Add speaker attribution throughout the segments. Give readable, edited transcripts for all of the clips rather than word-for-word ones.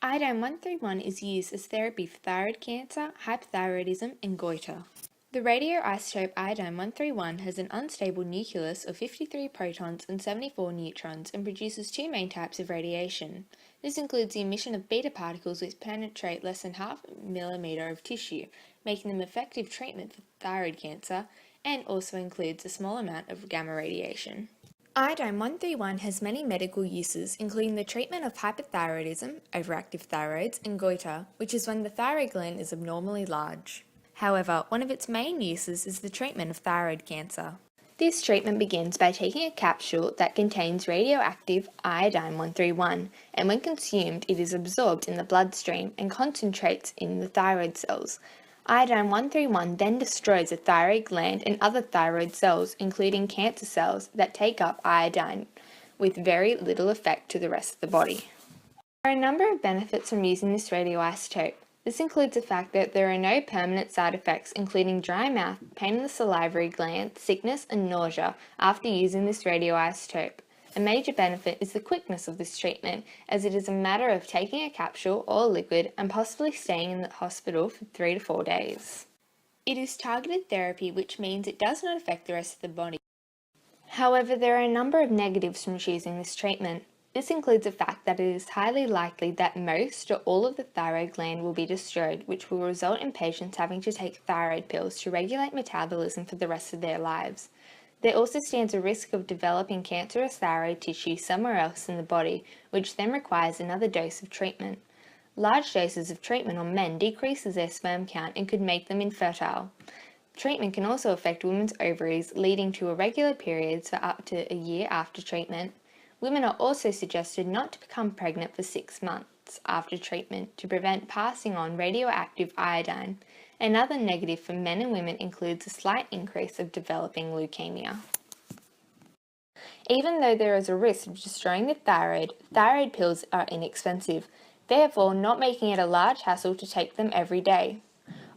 Speaker 1: Iodine 131 is used as therapy for thyroid cancer, hypothyroidism, and goiter. The radioisotope iodine 131 has an unstable nucleus of 53 protons and 74 neutrons and produces two main types of radiation. This includes the emission of beta particles which penetrate less than half a millimeter of tissue, making them effective treatment for thyroid cancer, and also includes a small amount of gamma radiation. Iodine 131 has many medical uses, including the treatment of hypothyroidism, overactive thyroids, and goiter, which is when the thyroid gland is abnormally large. However, one of its main uses is the treatment of thyroid cancer. This treatment begins by taking a capsule that contains radioactive iodine 131, and when consumed, it is absorbed in the bloodstream and concentrates in the thyroid cells. Iodine 131 then destroys the thyroid gland and other thyroid cells, including cancer cells, that take up iodine, with very little effect to the rest of the body. There are a number of benefits from using this radioisotope. This includes the fact that there are no permanent side effects, including dry mouth, pain in the salivary gland, sickness, and nausea after using this radioisotope. A major benefit is the quickness of this treatment, as it is a matter of taking a capsule or liquid and possibly staying in the hospital for 3 to 4 days. It is targeted therapy, which means it does not affect the rest of the body. However, there are a number of negatives from choosing this treatment. This includes the fact that it is highly likely that most or all of the thyroid gland will be destroyed, which will result in patients having to take thyroid pills to regulate metabolism for the rest of their lives. There also stands a risk of developing cancerous thyroid tissue somewhere else in the body, which then requires another dose of treatment. Large doses of treatment on men decreases their sperm count and could make them infertile. Treatment can also affect women's ovaries, leading to irregular periods for up to a year after treatment. Women are also suggested not to become pregnant for 6 months after treatment to prevent passing on radioactive iodine. Another negative for men and women includes a slight increase of developing leukemia. Even though there is a risk of destroying the thyroid pills are inexpensive, therefore not making it a large hassle to take them every day.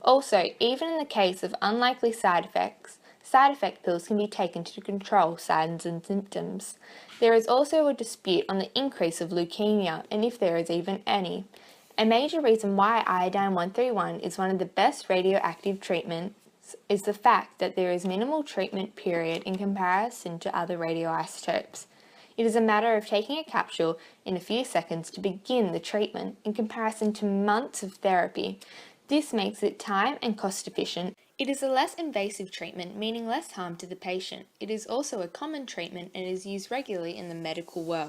Speaker 1: Also, even in the case of unlikely side effect pills can be taken to control signs and symptoms. There is also a dispute on the increase of leukemia and if there is even any. A major reason why iodine 131 is one of the best radioactive treatments is the fact that there is minimal treatment period in comparison to other radioisotopes. It is a matter of taking a capsule in a few seconds to begin the treatment in comparison to months of therapy. This makes it time and cost efficient. It is a less invasive treatment, meaning less harm to the patient. It is also a common treatment and is used regularly in the medical world.